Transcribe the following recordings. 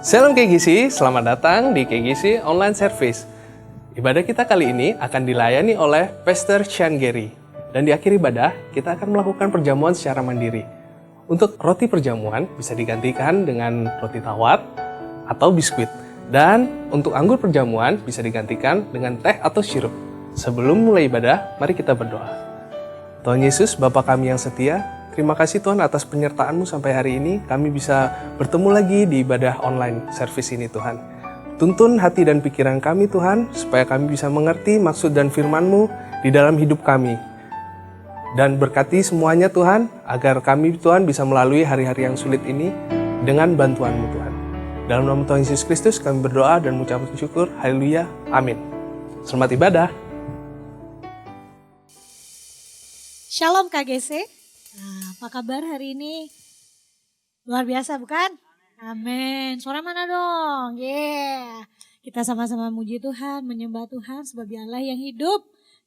Salam KGC, selamat datang di KGC Online Service. Ibadah kita kali ini akan dilayani oleh Pastor Sean Gary. Dan di akhir ibadah, kita akan melakukan perjamuan secara mandiri. Untuk roti perjamuan bisa digantikan dengan roti tawar atau biskuit. Dan untuk anggur perjamuan bisa digantikan dengan teh atau sirup. Sebelum mulai ibadah, mari kita berdoa. Tuhan Yesus, Bapa kami yang setia, terima kasih Tuhan atas penyertaan-Mu sampai hari ini. Kami bisa bertemu lagi di ibadah online service ini Tuhan. Tuntun hati dan pikiran kami Tuhan, supaya kami bisa mengerti maksud dan firman-Mu di dalam hidup kami. Dan berkati semuanya Tuhan, agar kami Tuhan bisa melalui hari-hari yang sulit ini dengan bantuan-Mu Tuhan. Dalam nama Tuhan Yesus Kristus kami berdoa dan mengucapkan syukur. Haleluya. Amin. Selamat ibadah. Shalom KGC. Nah, apa kabar hari ini? Luar biasa bukan? Amin. Suara mana dong? Yeah. Kita sama-sama muji Tuhan, menyembah Tuhan sebab Dia Allah yang hidup.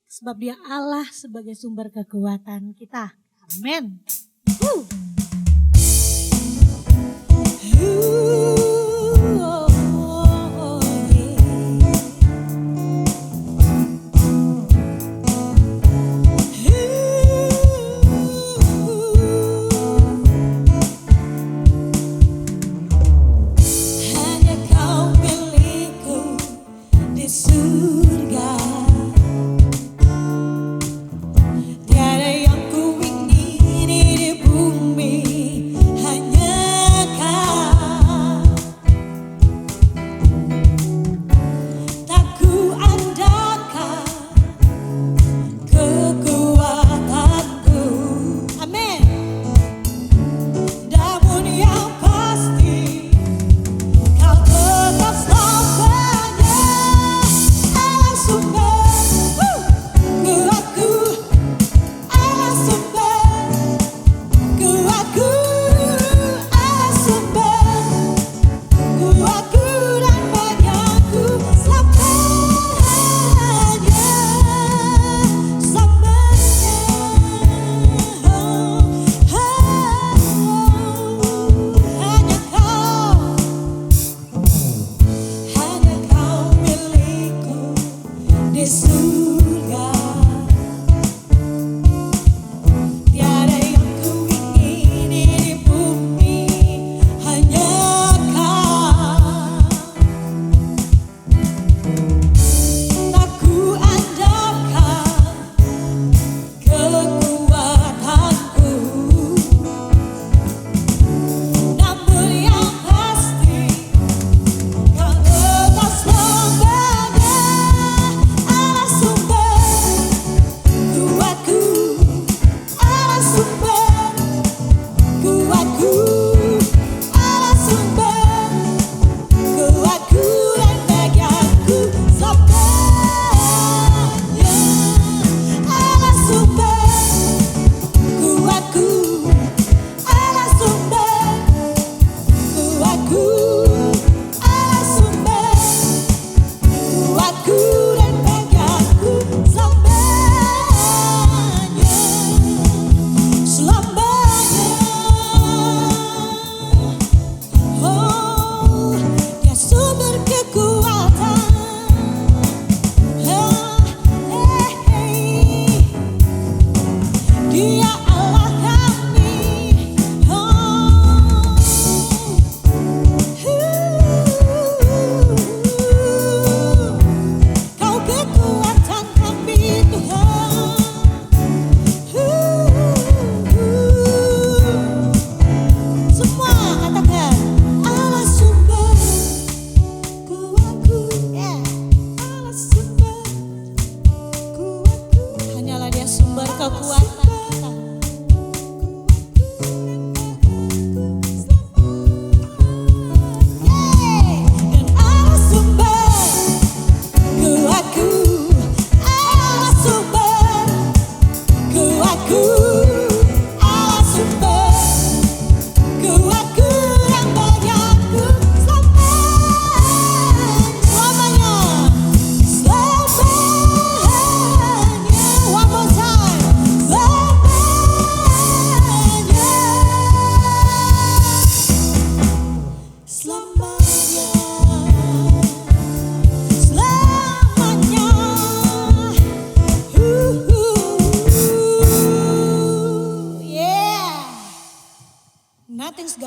Sebab Dia Allah sebagai sumber kekuatan kita. Amin. Hanya Kau milikku di surga. Tiada yang ku ingini di bumi, hanya Kau.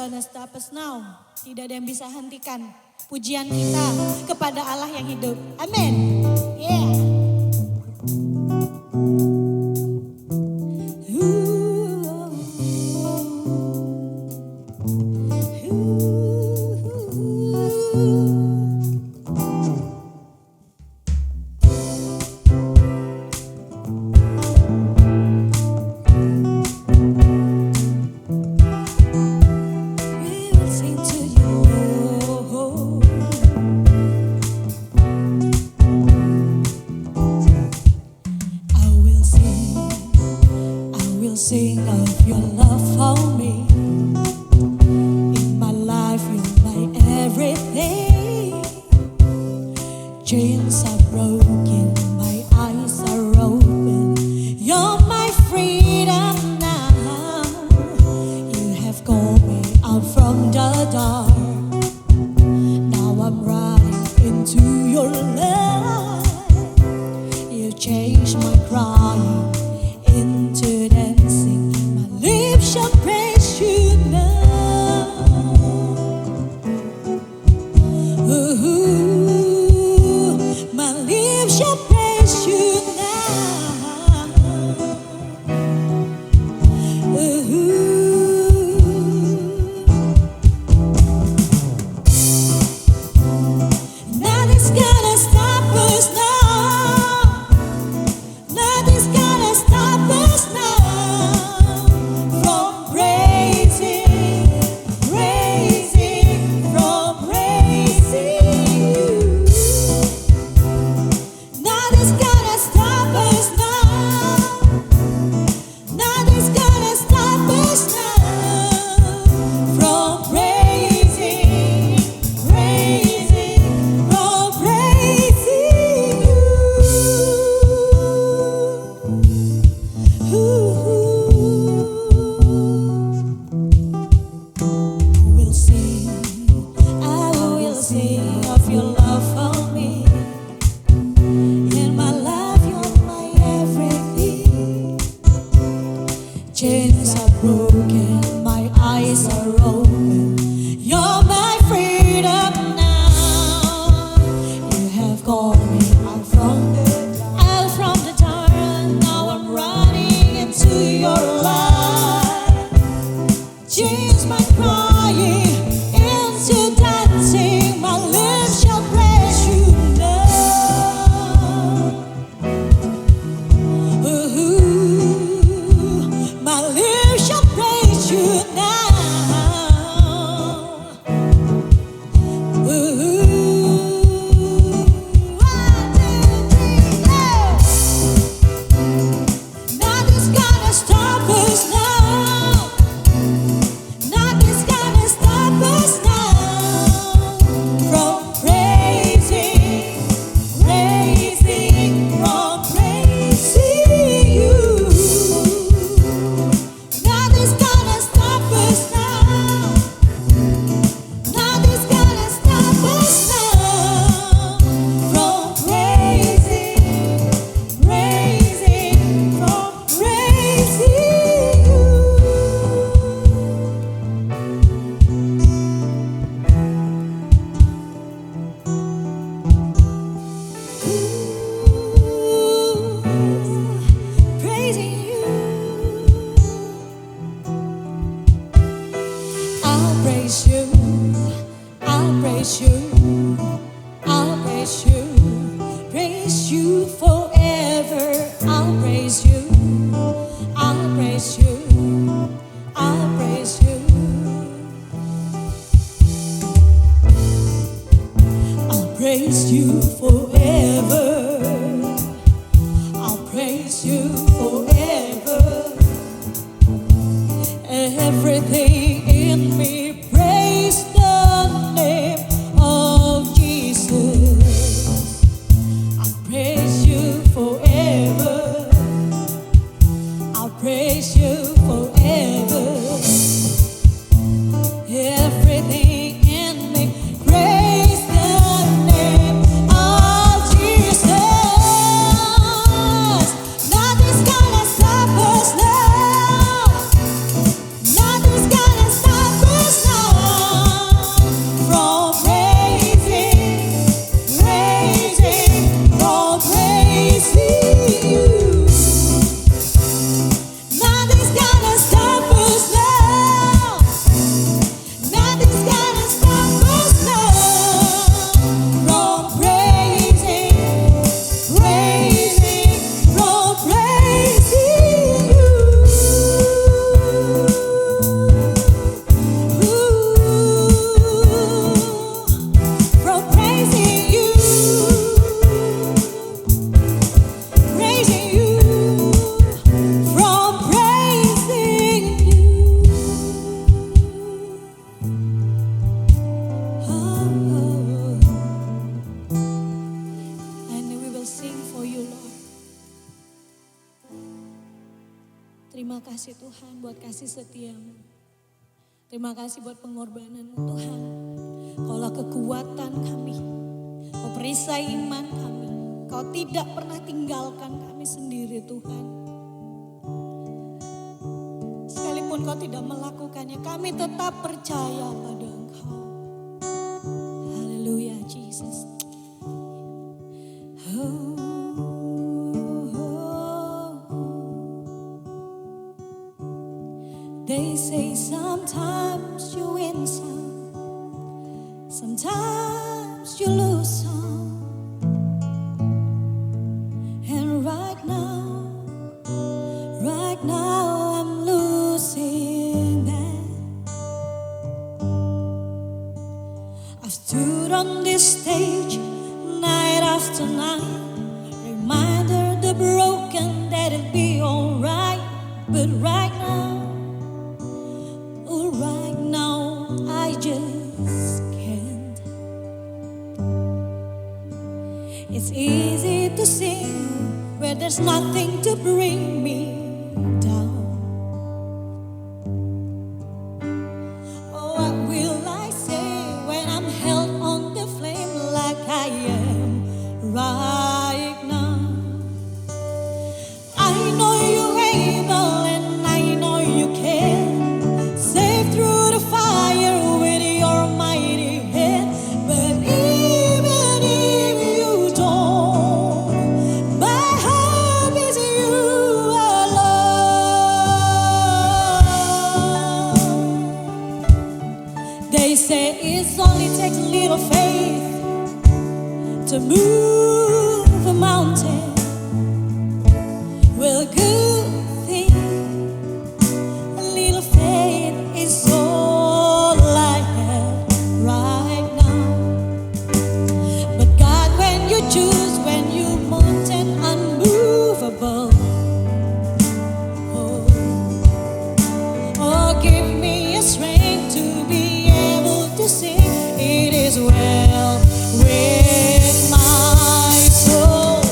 gonna stop us now. Tidak ada yang bisa hentikan pujian kita kepada Allah yang hidup. Amin. Yeah. Sing of your love for me. In my life, you're my everything. Chains are broken, my eyes are open. You're my freedom now. You have called me out from the dark. Now I'm running into your love. You changed my crying into dancing. My lips shall praise you now. Ooh, my lips shall praise you now. Nothing's gonna stop us now. Nothing's gonna stop us now from praising, from praising you. Nothing's gonna stop us now. Nothing's gonna stop us now from praising, from praising you. I will sing of your love for me. In my life, you're my everything. Chains are broken, my eyes are open. You're my freedom now. You have called me out from the dark. Now I'm running into your light. Change my crying into dancing. My lips shall praise you now. Ooh, my lips shall praise you now. Ooh, 1, 2, 3, go. Nothing's gonna stop us now. Nothing's gonna stop us now from praising, from praising you. Nothing's gonna stop us now. Nothing's gonna stop us now from praising, from praising you. Praising you. I'll praise you. I'll praise you. I'll praise you. Praise you forever. I'll praise you. I'll praise you. I'll praise you. I'll praise you forever. I'll praise you forever. Everything in me praise the name of Jesus. I'll praise you forever. I'll praise you forever. Everything in me praise the name of Jesus. Nothing's Terima kasih Tuhan buat kasih setiamu. Terima kasih buat pengorbananmu Tuhan. Kaulah kekuatan kami. Kau perisai iman kami. Kau tidak pernah tinggalkan kami sendiri Tuhan. Sekalipun kau tidak melakukannya, kami tetap percaya pada Engkau. Haleluya Jesus. Oh. They say sometimes you win some, sometimes you lose some. And right now I'm losing that. I've stood on this stage night after night, reminder the broken that it'll be alright. But right now I just can't. It's easy to sing where there's nothing to bring me down. Oh, what will I say when I'm held on the flame like I am right now? I know you're able and I know you can. Save through the fire with your mighty hand. But even if you don't, my hope is you alone. They say it only takes a little faith to move a mountain. Well, good thing little faith is all I have right now. But God, when you choose, when you mountain unmovable, oh, give me a strength to be able to sing. It is well with my soul.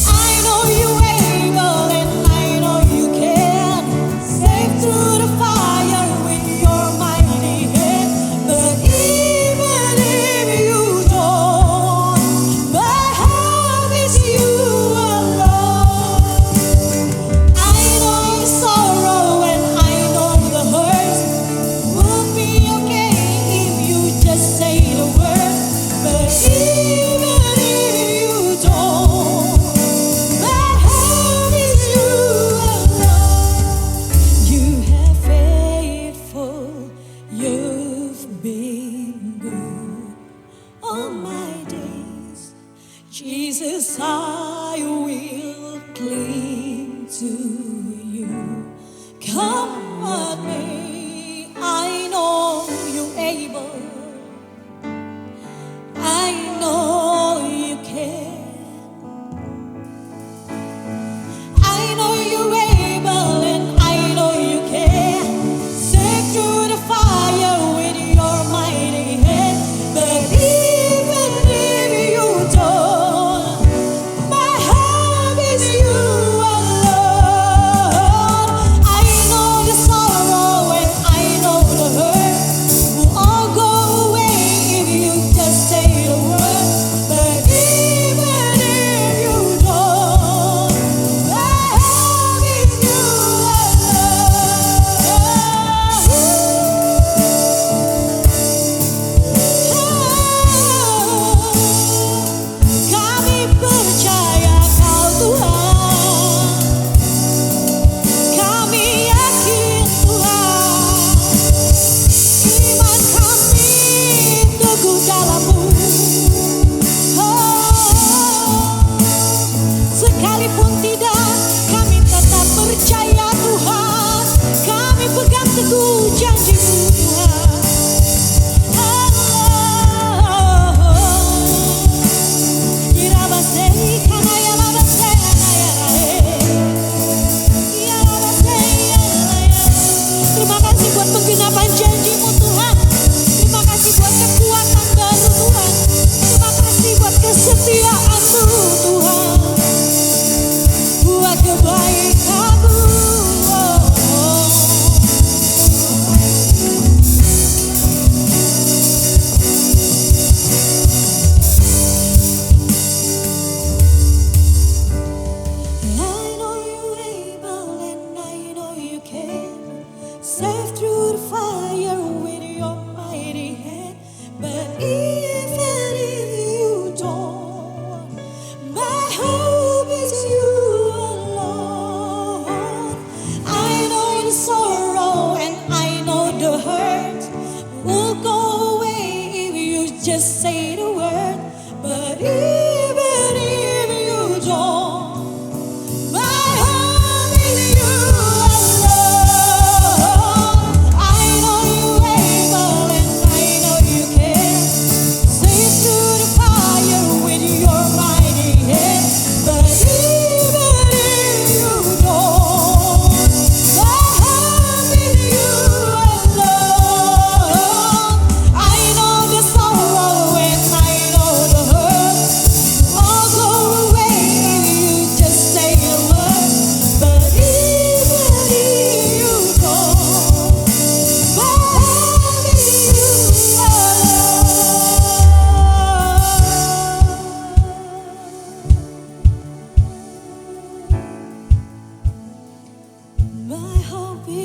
I know you're able and I know you can. Save through the fire with your mighty hand. But even if you don't, my hope is you alone. I know the sorrow and I know the hurt. Would be okay if you just say the word. But even if you don't, my hope is you alone. You have faithful, you've been good all my days. Jesus, I will cling to you. Come what may, I know you're able. I know you can. I know you're able and I know you can. Save through the fire with your mighty hand. But even if you don't, my hope is you alone. I know the sorrow and I know the hurt will all go away if you just say the word. But even if you don't, my hope is you alone. Kami percaya Kau Tuhan. Kami yakin Tuhan. Iman kami teguh dalam-Mu. Sekalipun tidak, kami tetap percaya Tuhan. Kami pegang teguh janji-Mu Tuhan. Terima kasih buat penggenapan janji-Mu Tuhan. Terima kasih buat kekuatan baru Tuhan. Terima kasih buat kesetiaan-Mu Tuhan. Buat kebaikan-Mu.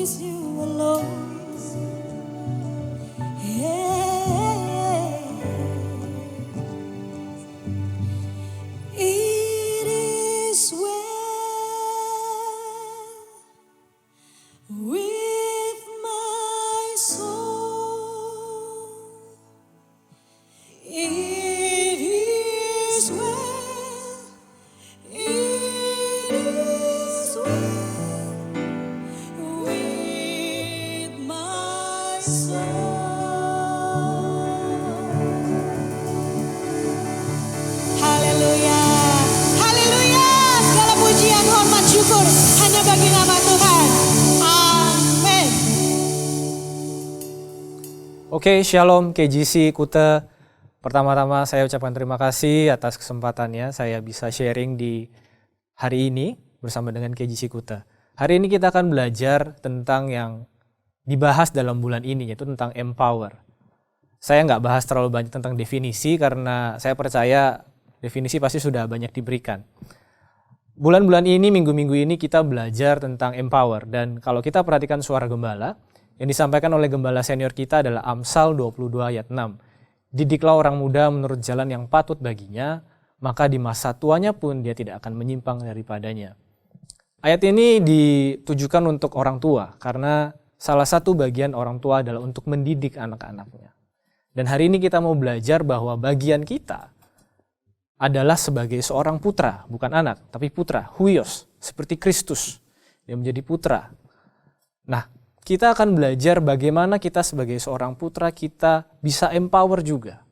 praise you alone. It is well with my soul. It is well. It is well with my soul. Haleluya, haleluya. Segala pujian, hormat, syukur hanya bagi nama Tuhan. Amin. Oke, Shalom KGC Kuta. Pertama-tama saya ucapkan terima kasih atas kesempatannya saya bisa sharing di hari ini bersama dengan KGC Kuta. Hari ini kita akan belajar tentang yang dibahas dalam bulan ini, yaitu tentang empower. Saya nggak bahas terlalu banyak tentang definisi karena saya percaya definisi pasti sudah banyak diberikan. Bulan-bulan ini, minggu-minggu ini kita belajar tentang empower. Dan kalau kita perhatikan suara gembala, yang disampaikan oleh gembala senior kita adalah Amsal 22 ayat 6. Didiklah orang muda menurut jalan yang patut baginya, maka di masa tuanya pun dia tidak akan menyimpang daripadanya. Ayat ini ditujukan untuk orang tua, karena salah satu bagian orang tua adalah untuk mendidik anak-anaknya. Dan hari ini kita mau belajar bahwa bagian kita adalah sebagai seorang putra, bukan anak, tapi putra, huios, seperti Kristus, yang menjadi putra. Nah, kita akan belajar bagaimana kita sebagai seorang putra kita bisa empower juga.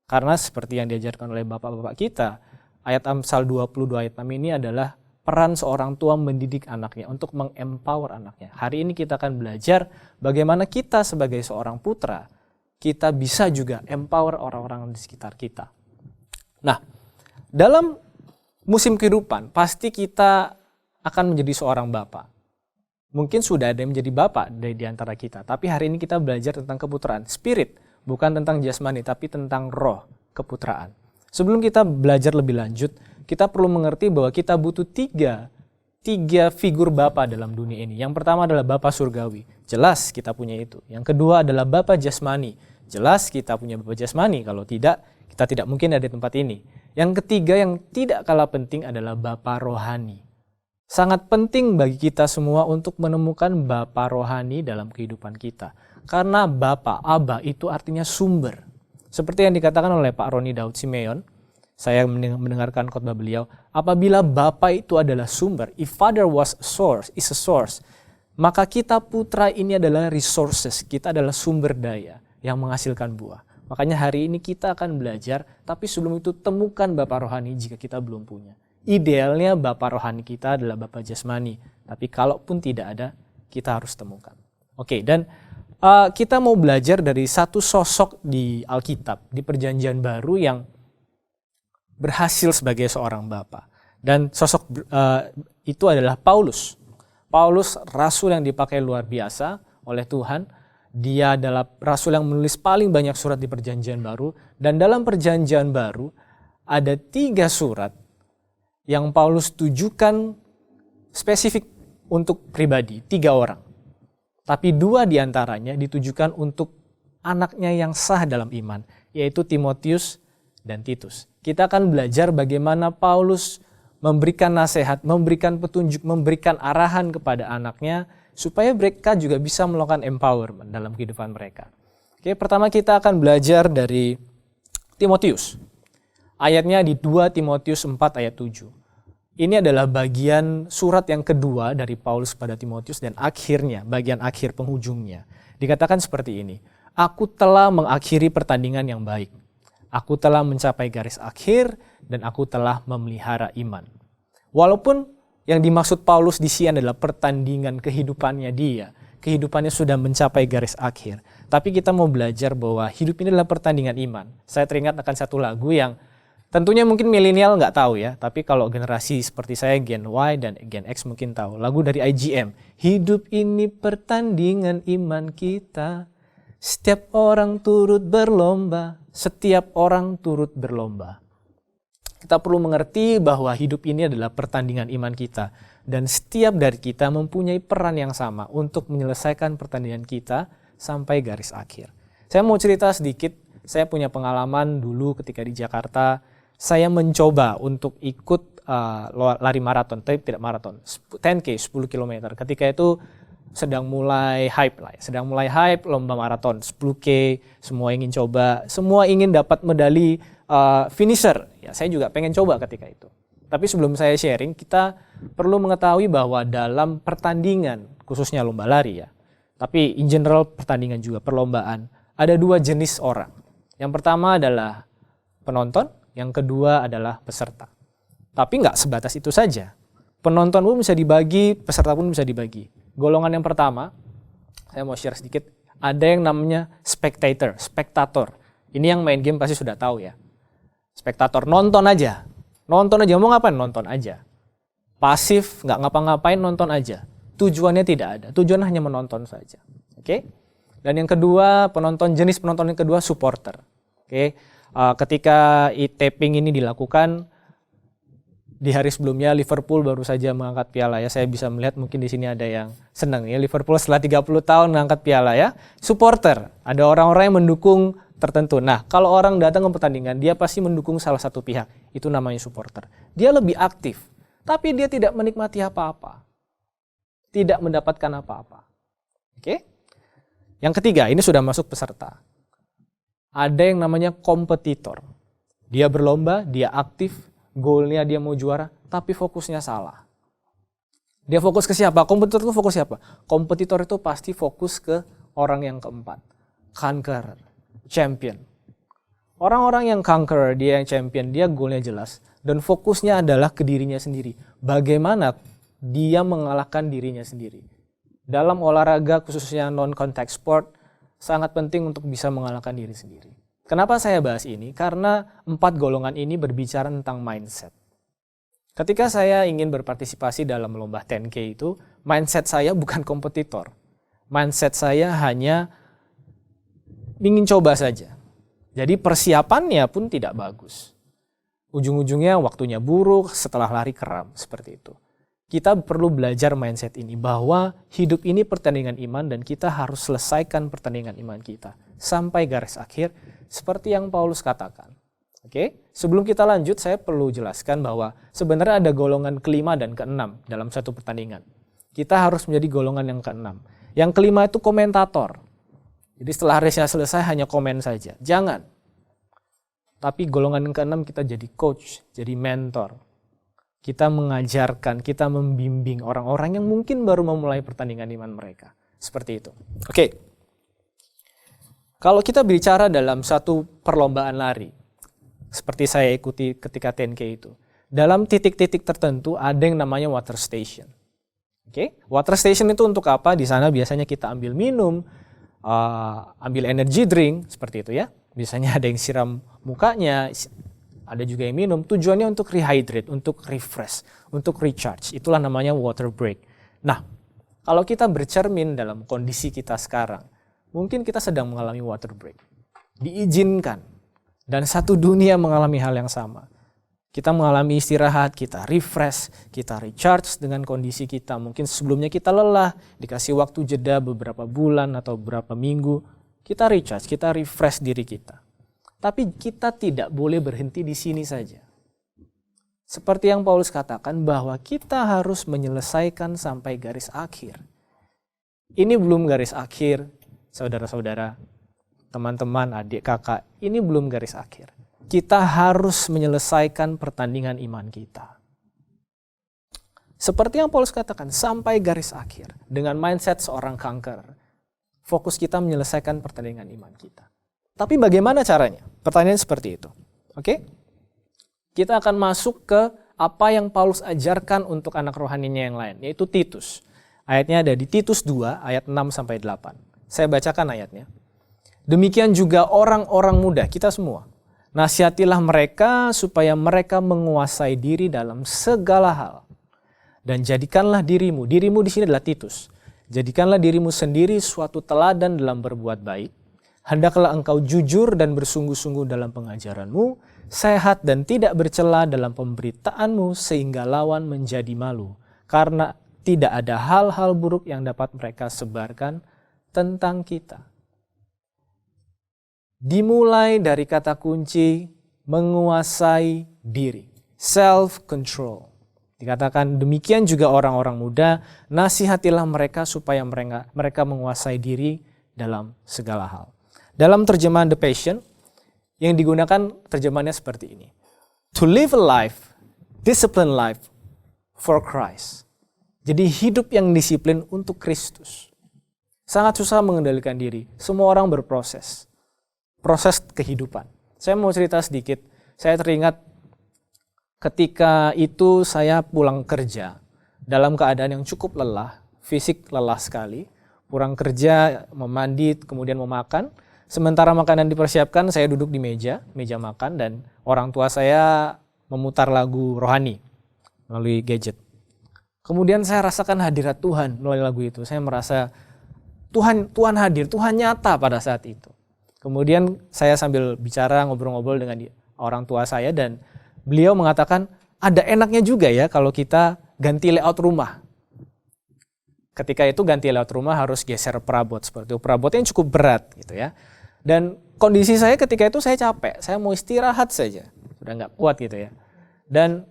Karena seperti yang diajarkan oleh bapak-bapak kita, ayat Amsal 22 ayat 6 ini adalah peran seorang tua mendidik anaknya untuk mengempower anaknya. Hari ini kita akan belajar bagaimana kita sebagai seorang putra, kita bisa juga empower orang-orang di sekitar kita. Nah, dalam musim kehidupan, pasti kita akan menjadi seorang bapak. Mungkin sudah ada yang menjadi bapak di antara kita, tapi hari ini kita belajar tentang keputraan, spirit, bukan tentang jasmani, tapi tentang roh, keputraan. Sebelum kita belajar lebih lanjut, kita perlu mengerti bahwa kita butuh tiga figur bapa dalam dunia ini. Yang pertama adalah bapa surgawi, jelas kita punya itu. Yang kedua adalah bapa jasmani, jelas kita punya bapa jasmani, kalau tidak, kita tidak mungkin ada di tempat ini. Yang ketiga yang tidak kalah penting adalah bapa rohani. Sangat penting bagi kita semua untuk menemukan bapa rohani dalam kehidupan kita. Karena bapa, Aba itu artinya sumber. Seperti yang dikatakan oleh Pak Roni Daud Simeon, saya mendengarkan khotbah beliau, apabila bapa itu adalah sumber, if father was a source, maka kita putra ini adalah resources, kita adalah sumber daya yang menghasilkan buah. Makanya hari ini kita akan belajar, tapi sebelum itu temukan bapa rohani jika kita belum punya. Idealnya bapa rohani kita adalah bapa jasmani, tapi kalaupun tidak ada, kita harus temukan. Oke, dan kita mau belajar dari satu sosok di Alkitab, di Perjanjian Baru yang berhasil sebagai seorang bapa. Dan sosok itu adalah Paulus. Paulus, rasul yang dipakai luar biasa oleh Tuhan. Dia adalah rasul yang menulis paling banyak surat di Perjanjian Baru. Dan dalam Perjanjian Baru ada 3 surat yang Paulus tujukan spesifik untuk pribadi, 3 orang. Tapi 2 diantaranya ditujukan untuk anaknya yang sah dalam iman, yaitu Timotius dan Titus. Kita akan belajar bagaimana Paulus memberikan nasihat, memberikan petunjuk, memberikan arahan kepada anaknya, supaya mereka juga bisa melakukan empowerment dalam kehidupan mereka. Oke, pertama kita akan belajar dari Timotius. Ayatnya di 2 Timotius 4 ayat 7. Ini adalah bagian surat yang kedua dari Paulus pada Timotius dan akhirnya, bagian akhir penghujungnya. Dikatakan seperti ini, aku telah mengakhiri pertandingan yang baik. Aku telah mencapai garis akhir dan aku telah memelihara iman. Walaupun yang dimaksud Paulus di sini adalah pertandingan kehidupannya dia. Kehidupannya sudah mencapai garis akhir. Tapi kita mau belajar bahwa hidup ini adalah pertandingan iman. Saya teringat akan satu lagu yang tentunya mungkin milenial nggak tahu ya. Tapi kalau generasi seperti saya Gen Y dan Gen X mungkin tahu. Lagu dari IGM. Hidup ini pertandingan iman kita. Setiap orang turut berlomba. Setiap orang turut berlomba. Kita perlu mengerti bahwa hidup ini adalah pertandingan iman kita. Dan setiap dari kita mempunyai peran yang sama untuk menyelesaikan pertandingan kita sampai garis akhir. Saya mau cerita sedikit, saya punya pengalaman dulu ketika di Jakarta, saya mencoba untuk ikut lari maraton, tapi tidak maraton, 10K, 10 km. Ketika itu sedang mulai hype lah, sedang mulai hype lomba maraton, 10K, semua ingin coba, semua ingin dapat medali finisher. Ya, saya juga pengen coba ketika itu. Tapi sebelum saya sharing, kita perlu mengetahui bahwa dalam pertandingan, khususnya lomba lari ya, tapi in general pertandingan juga, perlombaan, ada dua jenis orang. Yang pertama adalah penonton, yang kedua adalah peserta. Tapi nggak sebatas itu saja. Penonton pun bisa dibagi, peserta pun bisa dibagi. Golongan yang pertama, saya mau share sedikit, ada yang namanya spektator. Ini yang main game pasti sudah tahu ya. Spektator, nonton aja, mau ngapain? Nonton aja. Pasif, nggak ngapa-ngapain, nonton aja. Tujuannya tidak ada, tujuannya hanya menonton saja. Oke? Dan yang kedua, jenis penonton yang kedua, supporter. Oke? Ketika taping ini dilakukan, di hari sebelumnya Liverpool baru saja mengangkat piala ya. Saya bisa melihat mungkin di sini ada yang senang ya. Liverpool setelah 30 tahun mengangkat piala ya. Supporter, ada orang-orang yang mendukung tertentu. Nah, kalau orang datang ke pertandingan, dia pasti mendukung salah satu pihak. Itu namanya supporter. Dia lebih aktif, tapi dia tidak menikmati apa-apa. Tidak mendapatkan apa-apa. Oke? Yang ketiga, ini sudah masuk peserta. Ada yang namanya kompetitor. Dia berlomba, dia aktif, goalnya dia mau juara, tapi fokusnya salah. Dia fokus ke siapa? Kompetitor itu fokus siapa? Kompetitor itu pasti fokus ke orang yang keempat. Conqueror, champion. Orang-orang yang conqueror, dia yang champion, dia goalnya jelas. Dan fokusnya adalah ke dirinya sendiri. Bagaimana dia mengalahkan dirinya sendiri. Dalam olahraga khususnya non-contact sport, sangat penting untuk bisa mengalahkan diri sendiri. Kenapa saya bahas ini? Karena 4 golongan ini berbicara tentang mindset. Ketika saya ingin berpartisipasi dalam lomba 10K itu, mindset saya bukan kompetitor. Mindset saya hanya ingin coba saja. Jadi persiapannya pun tidak bagus. Ujung-ujungnya waktunya buruk, setelah lari kram, seperti itu. Kita perlu belajar mindset ini, bahwa hidup ini pertandingan iman dan kita harus selesaikan pertandingan iman kita sampai garis akhir, seperti yang Paulus katakan. Oke, sebelum kita lanjut, saya perlu jelaskan bahwa sebenarnya ada golongan kelima dan keenam dalam satu pertandingan. Kita harus menjadi golongan yang keenam. Yang kelima itu komentator. Jadi setelah race-nya selesai hanya komen saja. Jangan. Tapi golongan yang keenam kita jadi coach, jadi mentor. Kita mengajarkan, kita membimbing orang-orang yang mungkin baru memulai pertandingan iman mereka. Seperti itu. Oke. Kalau kita bicara dalam satu perlombaan lari, seperti saya ikuti ketika 10K itu, dalam titik-titik tertentu ada yang namanya water station. Oke, water station itu untuk apa? Di sana biasanya kita ambil minum, ambil energy drink, seperti itu ya. Biasanya ada yang siram mukanya, ada juga yang minum. Tujuannya untuk rehydrate, untuk refresh, untuk recharge. Itulah namanya water break. Nah, kalau kita bercermin dalam kondisi kita sekarang, mungkin kita sedang mengalami water break. Diizinkan. Dan satu dunia mengalami hal yang sama. Kita mengalami istirahat, kita refresh, kita recharge dengan kondisi kita. Mungkin sebelumnya kita lelah, dikasih waktu jeda beberapa bulan atau beberapa minggu. Kita recharge, kita refresh diri kita. Tapi kita tidak boleh berhenti di sini saja. Seperti yang Paulus katakan bahwa kita harus menyelesaikan sampai garis akhir. Ini belum garis akhir. Saudara-saudara, teman-teman, adik, kakak, ini belum garis akhir. Kita harus menyelesaikan pertandingan iman kita. Seperti yang Paulus katakan, sampai garis akhir. Dengan mindset seorang conqueror. Fokus kita menyelesaikan pertandingan iman kita. Tapi bagaimana caranya? Pertanyaan seperti itu. Oke? Kita akan masuk ke apa yang Paulus ajarkan untuk anak rohaninya yang lain, yaitu Titus. Ayatnya ada di Titus 2, ayat 6-8. Saya bacakan ayatnya. Demikian juga orang-orang muda, kita semua. Nasihatilah mereka supaya mereka menguasai diri dalam segala hal. Dan jadikanlah dirimu di sini adalah Titus. Jadikanlah dirimu sendiri suatu teladan dalam berbuat baik. Hendaklah engkau jujur dan bersungguh-sungguh dalam pengajaranmu, sehat dan tidak bercela dalam pemberitaanmu sehingga lawan menjadi malu. karena tidak ada hal-hal buruk yang dapat mereka sebarkan tentang kita. Dimulai dari kata kunci menguasai diri, self-control. Dikatakan demikian juga orang-orang muda, nasihatilah mereka supaya mereka menguasai diri dalam segala hal. Dalam terjemahan The Passion, yang digunakan terjemahannya seperti ini. To live a life, disciplined life for Christ. Jadi hidup yang disiplin untuk Kristus. Sangat susah mengendalikan diri. Semua orang berproses. Proses kehidupan. Saya mau cerita sedikit. Saya teringat ketika itu saya pulang kerja dalam keadaan yang cukup lelah, fisik lelah sekali. Pulang kerja, memandi, kemudian mau makan. Sementara makanan dipersiapkan, saya duduk di meja makan, dan orang tua saya memutar lagu rohani melalui gadget. Kemudian saya rasakan hadirat Tuhan melalui lagu itu. Saya merasa Tuhan hadir, Tuhan nyata pada saat itu. Kemudian saya sambil bicara, ngobrol-ngobrol dengan orang tua saya, dan beliau mengatakan, ada enaknya juga ya kalau kita ganti layout rumah. Ketika itu ganti layout rumah harus geser perabot seperti itu. Perabotnya cukup berat gitu ya. Dan kondisi saya ketika itu saya capek, saya mau istirahat saja. Sudah nggak kuat gitu ya. Dan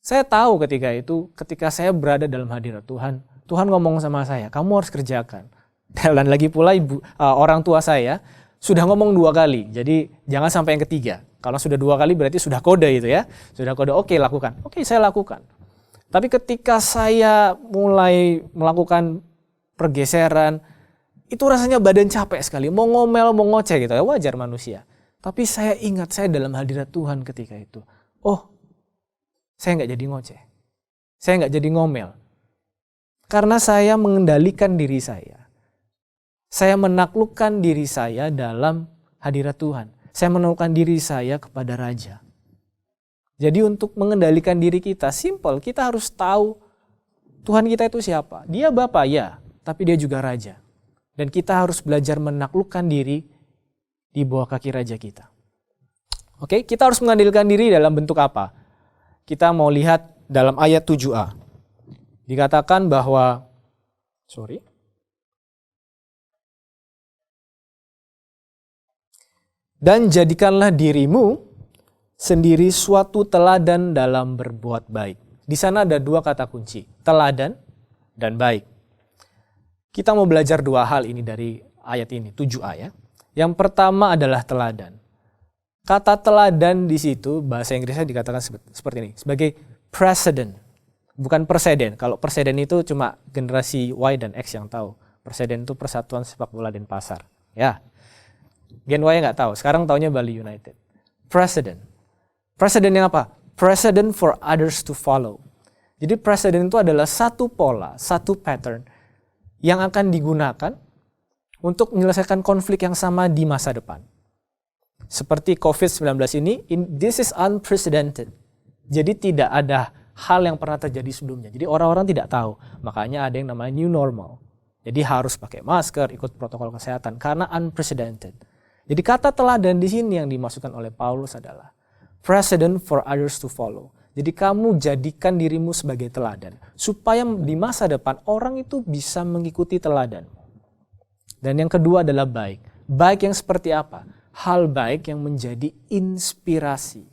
saya tahu ketika saya berada dalam hadirat Tuhan, Tuhan ngomong sama saya, kamu harus kerjakan. Dan lagi pula orang tua saya sudah ngomong 2 kali, jadi jangan sampai yang ketiga. Kalau sudah 2 kali berarti sudah kode gitu ya. Sudah kode, oke, lakukan. Oke, saya lakukan. Tapi ketika saya mulai melakukan pergeseran, itu rasanya badan capek sekali. Mau ngomel, mau ngoceh gitu ya, wajar manusia. Tapi saya ingat saya dalam hadirat Tuhan ketika itu. Oh, saya nggak jadi ngoceh. Saya nggak jadi ngomel. Karena saya mengendalikan diri saya. Saya menaklukkan diri saya dalam hadirat Tuhan. Saya menaklukkan diri saya kepada Raja. Jadi untuk mengendalikan diri kita, simple. Kita harus tahu Tuhan kita itu siapa. Dia Bapa ya, tapi dia juga Raja. Dan kita harus belajar menaklukkan diri di bawah kaki Raja kita. Oke, kita harus mengendalikan diri dalam bentuk apa? Kita mau lihat dalam ayat 7a. Dikatakan bahwa, dan jadikanlah dirimu sendiri suatu teladan dalam berbuat baik. Di sana ada 2 kata kunci, teladan dan baik. Kita mau belajar 2 hal ini dari ayat ini, 7a ya. Yang pertama adalah teladan. Kata teladan di situ, bahasa Inggrisnya dikatakan seperti ini, sebagai precedent, bukan preseden. Kalau preseden itu cuma generasi Y dan X yang tahu. Preseden itu Persatuan Sepak Bola Denpasar. Ya, Gen Y nggak tahu, sekarang taunya Bali United. Precedent. Precedent yang apa? Precedent for others to follow. Jadi precedent itu adalah satu pola, satu pattern yang akan digunakan untuk menyelesaikan konflik yang sama di masa depan. Seperti COVID-19 ini, this is unprecedented. Jadi tidak ada hal yang pernah terjadi sebelumnya. Jadi orang-orang tidak tahu. Makanya ada yang namanya new normal. Jadi harus pakai masker, ikut protokol kesehatan karena unprecedented. Jadi kata teladan di sini yang dimaksudkan oleh Paulus adalah precedent for others to follow. Jadi kamu jadikan dirimu sebagai teladan supaya di masa depan orang itu bisa mengikuti teladanmu. Dan yang kedua adalah baik. Baik yang seperti apa? Hal baik yang menjadi inspirasi.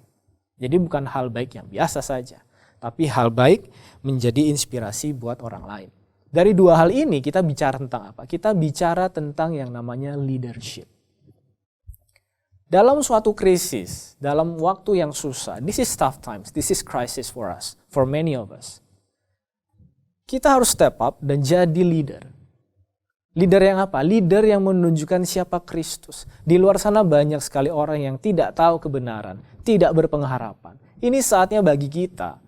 Jadi bukan hal baik yang biasa saja, tapi hal baik menjadi inspirasi buat orang lain. Dari 2 hal ini kita bicara tentang apa? Kita bicara tentang yang namanya leadership. Dalam suatu krisis, dalam waktu yang susah, this is tough times, this is crisis for us, for many of us. Kita harus step up dan jadi leader. Leader yang apa? Leader yang menunjukkan siapa Kristus. Di luar sana banyak sekali orang yang tidak tahu kebenaran, tidak berpengharapan. Ini saatnya bagi kita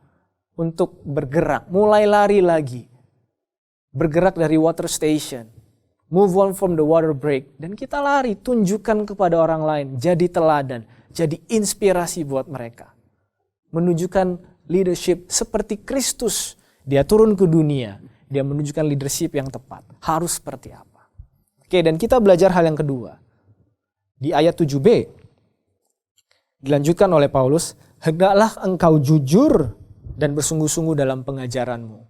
untuk bergerak, mulai lari lagi. Bergerak dari water station, move on from the water break. Dan kita lari, tunjukkan kepada orang lain, jadi teladan, jadi inspirasi buat mereka. Menunjukkan leadership seperti Kristus. Dia turun ke dunia. Dia menunjukkan leadership yang tepat. Harus seperti apa. Oke, dan kita belajar hal yang kedua. Di ayat 7b, dilanjutkan oleh Paulus, hendaklah engkau jujur dan bersungguh-sungguh dalam pengajaranmu.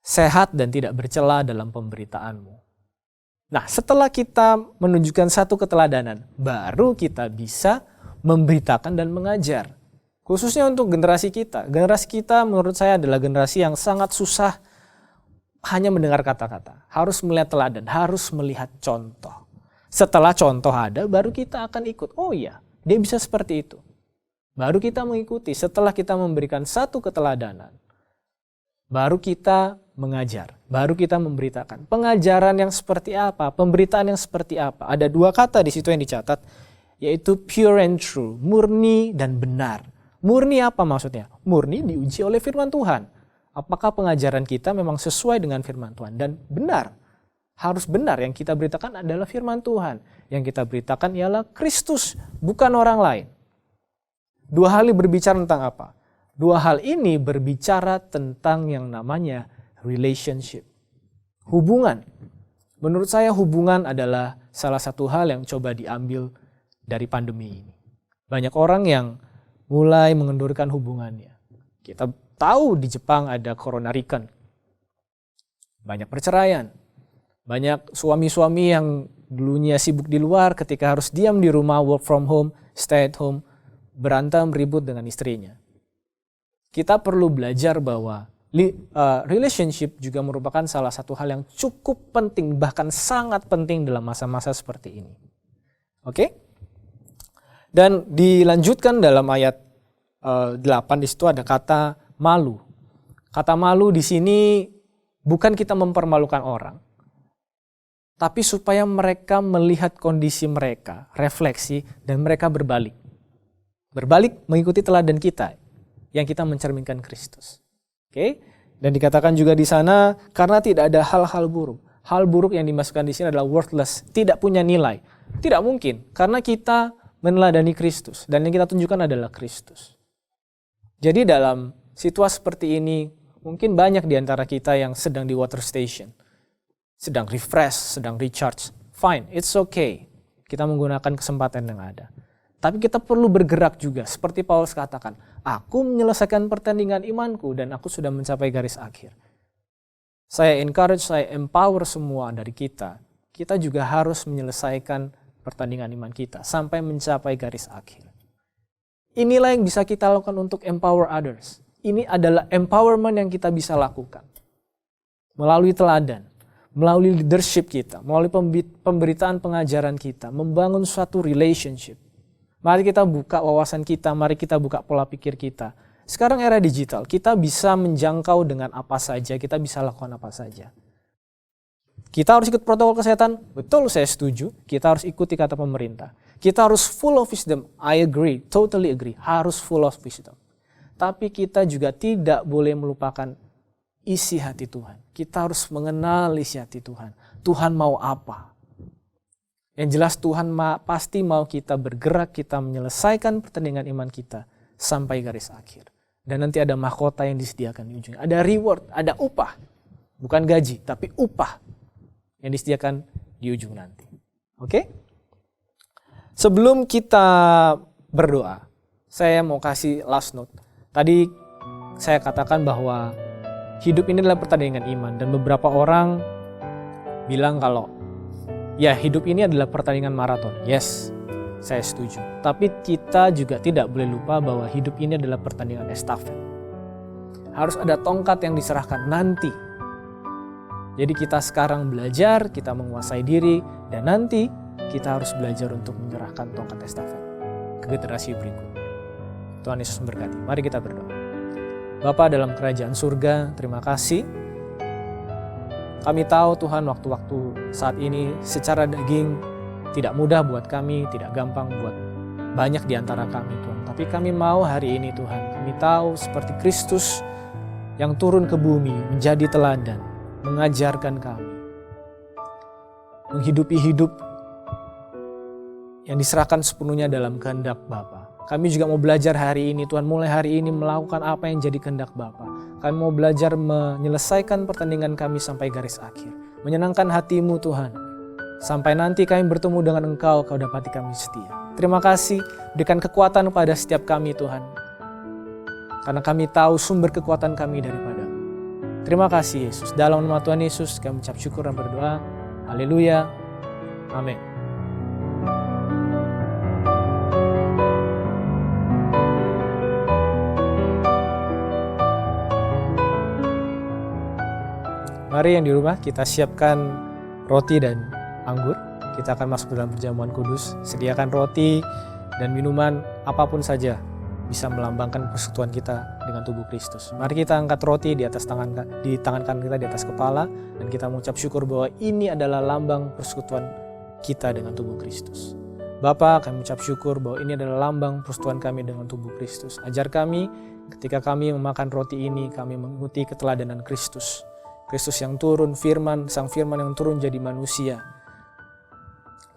Sehat dan tidak bercela dalam pemberitaanmu. Nah, setelah kita menunjukkan satu keteladanan, baru kita bisa memberitakan dan mengajar. Khususnya untuk generasi kita. Generasi kita menurut saya adalah generasi yang sangat susah hanya mendengar kata-kata. Harus melihat teladan, harus melihat contoh. Setelah contoh ada, baru kita akan ikut. Oh iya, dia bisa seperti itu. Baru kita mengikuti. Setelah kita memberikan satu keteladanan, baru kita mengajar, baru kita memberitakan. Pengajaran yang seperti apa, pemberitaan yang seperti apa. Ada dua kata di situ yang dicatat, yaitu pure and true, murni dan benar. Murni apa maksudnya? Murni diuji oleh firman Tuhan. Apakah pengajaran kita memang sesuai dengan firman Tuhan? Dan benar, harus benar. Yang kita beritakan adalah firman Tuhan. Yang kita beritakan ialah Kristus, bukan orang lain. Dua hal ini berbicara tentang apa? Dua hal ini berbicara tentang yang namanya relationship. Hubungan. Menurut saya hubungan adalah salah satu hal yang coba diambil dari pandemi ini. Banyak orang yang mulai mengendurkan hubungannya. Kita tahu di Jepang ada coronarikan. Banyak perceraian. Banyak suami-suami yang dulunya sibuk di luar ketika harus diam di rumah, work from home, stay at home, berantem, ribut dengan istrinya. Kita perlu belajar bahwa relationship juga merupakan salah satu hal yang cukup penting, bahkan sangat penting dalam masa-masa seperti ini. Oke? Dan dilanjutkan dalam ayat 8 di situ ada kata malu. Kata malu di sini bukan kita mempermalukan orang, tapi supaya mereka melihat kondisi mereka, refleksi, dan mereka berbalik. Berbalik mengikuti teladan kita, yang kita mencerminkan Kristus. Oke? Dan dikatakan juga di sana karena tidak ada hal-hal buruk. Hal buruk yang dimasukkan di sini adalah worthless, tidak punya nilai. Tidak mungkin karena kita meneladani Kristus dan yang kita tunjukkan adalah Kristus. Jadi dalam situasi seperti ini mungkin banyak di antara kita yang sedang di water station, sedang refresh, sedang recharge. Fine, it's okay. Kita menggunakan kesempatan yang ada. Tapi kita perlu bergerak juga, seperti Paulus katakan, aku menyelesaikan pertandingan imanku dan aku sudah mencapai garis akhir. Saya encourage, saya empower semua dari kita. Kita juga harus menyelesaikan pertandingan iman kita sampai mencapai garis akhir. Inilah yang bisa kita lakukan untuk empower others. Ini adalah empowerment yang kita bisa lakukan. Melalui teladan, melalui leadership kita, melalui pemberitaan pengajaran kita, membangun suatu relationship. Mari kita buka wawasan kita, mari kita buka pola pikir kita. Sekarang era digital, kita bisa menjangkau dengan apa saja, kita bisa lakukan apa saja. Kita harus ikut protokol kesehatan, betul saya setuju, kita harus ikuti kata pemerintah. Kita harus full of wisdom, I agree, totally agree, harus full of wisdom. Tapi kita juga tidak boleh melupakan isi hati Tuhan. Kita harus mengenal isi hati Tuhan. Tuhan mau apa? Yang jelas Tuhan pasti mau kita bergerak, kita menyelesaikan pertandingan iman kita sampai garis akhir. Dan nanti ada mahkota yang disediakan di ujungnya. Ada reward, ada upah. Bukan gaji, tapi upah yang disediakan di ujung nanti. Oke? Sebelum kita berdoa, saya mau kasih last note. Tadi saya katakan bahwa hidup ini adalah pertandingan iman. Dan beberapa orang bilang kalau ya, hidup ini adalah pertandingan maraton. Yes, saya setuju. Tapi kita juga tidak boleh lupa bahwa hidup ini adalah pertandingan estafet. Harus ada tongkat yang diserahkan nanti. Jadi kita sekarang belajar, kita menguasai diri, dan nanti kita harus belajar untuk menyerahkan tongkat estafet ke generasi berikut. Tuhan Yesus memberkati. Mari kita berdoa. Bapa dalam kerajaan surga, terima kasih. Kami tahu Tuhan waktu-waktu saat ini secara daging tidak mudah buat kami, tidak gampang buat banyak di antara kami Tuhan. Tapi kami mau hari ini Tuhan, kami tahu seperti Kristus yang turun ke bumi menjadi teladan, mengajarkan kami. Menghidupi hidup yang diserahkan sepenuhnya dalam kehendak Bapa. Kami juga mau belajar hari ini Tuhan, mulai hari ini melakukan apa yang jadi kehendak Bapa. Kami mau belajar menyelesaikan pertandingan kami sampai garis akhir. Menyenangkan hati-Mu Tuhan. Sampai nanti kami bertemu dengan Engkau, Kau dapati kami setia. Terima kasih, berikan kekuatan pada setiap kami Tuhan. karena kami tahu sumber kekuatan kami daripada. Terima kasih Yesus. Dalam nama Tuhan Yesus kami ucap syukur dan berdoa. Haleluya. Amin. Mari yang di rumah kita siapkan roti dan anggur. Kita akan masuk dalam perjamuan kudus. Sediakan roti dan minuman apapun saja bisa melambangkan persekutuan kita dengan tubuh Kristus. Mari kita angkat roti di tangan kanan kita, di atas kepala, dan kita mengucap syukur bahwa ini adalah lambang persekutuan kita dengan tubuh Kristus. Bapa, kami ucap syukur bahwa ini adalah lambang persekutuan kami dengan tubuh Kristus. Ajar kami ketika kami memakan roti ini, kami mengikuti keteladanan Kristus. Kristus yang turun, Sang Firman yang turun jadi manusia.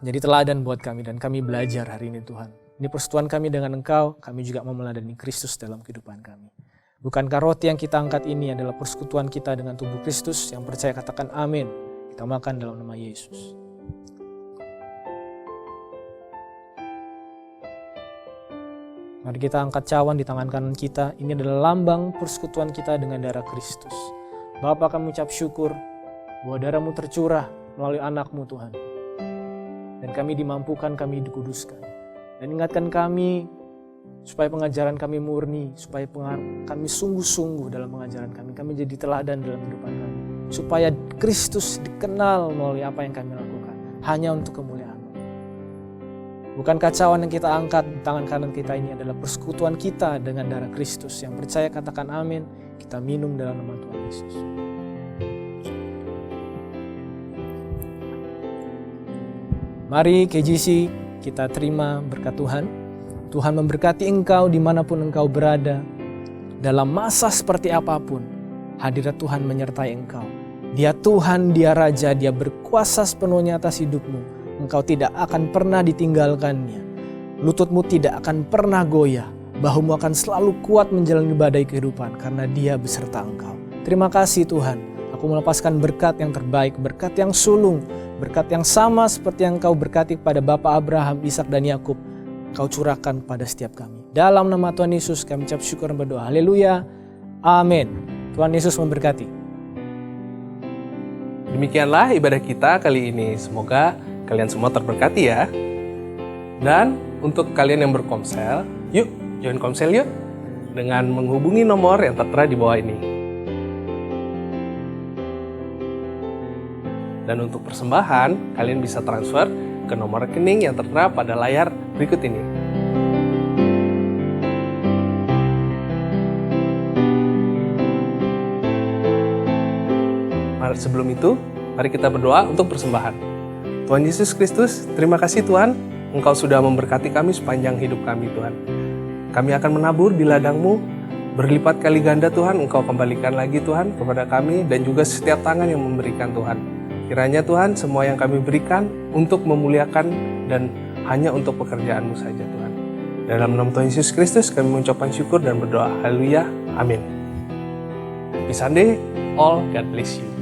Jadi teladan buat kami dan kami belajar hari ini Tuhan. Ini persekutuan kami dengan Engkau, kami juga mau meladani Kristus dalam kehidupan kami. Bukankah roti yang kita angkat ini adalah persekutuan kita dengan tubuh Kristus? Yang percaya katakan amin. Kita makan dalam nama Yesus. Mari kita angkat cawan di tangan kanan kita. Ini adalah lambang persekutuan kita dengan darah Kristus. Bapa, kami ucap syukur bahwa darah-Mu tercurah melalui anak-Mu Tuhan. Dan kami dimampukan, kami dikuduskan. Dan ingatkan kami supaya pengajaran kami murni, supaya kami sungguh-sungguh dalam pengajaran kami. Kami jadi teladan dalam kehidupan kami. Supaya Kristus dikenal melalui apa yang kami lakukan. Hanya untuk kemuliaan. Bukan kacauan yang kita angkat di tangan kanan kita ini adalah persekutuan kita dengan darah Kristus. Yang percaya katakan amin. Kita minum dalam nama Tuhan Yesus. Mari KGC kita terima berkat Tuhan. Tuhan memberkati engkau dimanapun engkau berada. Dalam masa seperti apapun, hadirat Tuhan menyertai engkau. Dia Tuhan, Dia Raja, Dia berkuasa sepenuhnya atas hidupmu. Engkau tidak akan pernah ditinggalkannya. Lututmu tidak akan pernah goyah. Bahumu akan selalu kuat menjalani badai kehidupan karena Dia beserta engkau. Terima kasih Tuhan. Aku melepaskan berkat yang terbaik, berkat yang sulung, berkat yang sama seperti yang Kau berkati pada Bapa Abraham, Ishak dan Yakub. Kau curahkan pada setiap kami. Dalam nama Tuhan Yesus kami ucap syukur dan berdoa. Haleluya. Amin. Tuhan Yesus memberkati. Demikianlah ibadah kita kali ini. Semoga kalian semua terberkati ya. Dan untuk kalian yang berkomsel, yuk join komsel yuk dengan menghubungi nomor yang tertera di bawah ini. Dan untuk persembahan, kalian bisa transfer ke nomor rekening yang tertera pada layar berikut ini. Sebelum itu, mari kita berdoa untuk persembahan. Tuhan Yesus Kristus, terima kasih Tuhan, Engkau sudah memberkati kami sepanjang hidup kami Tuhan. Kami akan menabur di ladang-Mu, berlipat kali ganda Tuhan, Engkau kembalikan lagi Tuhan kepada kami dan juga setiap tangan yang memberikan Tuhan. Kiranya Tuhan, semua yang kami berikan untuk memuliakan dan hanya untuk pekerjaan-Mu saja Tuhan. Dalam nama Tuhan Yesus Kristus kami mengucapkan syukur dan berdoa. Haleluya. Amin. Happy Sunday, all God bless you.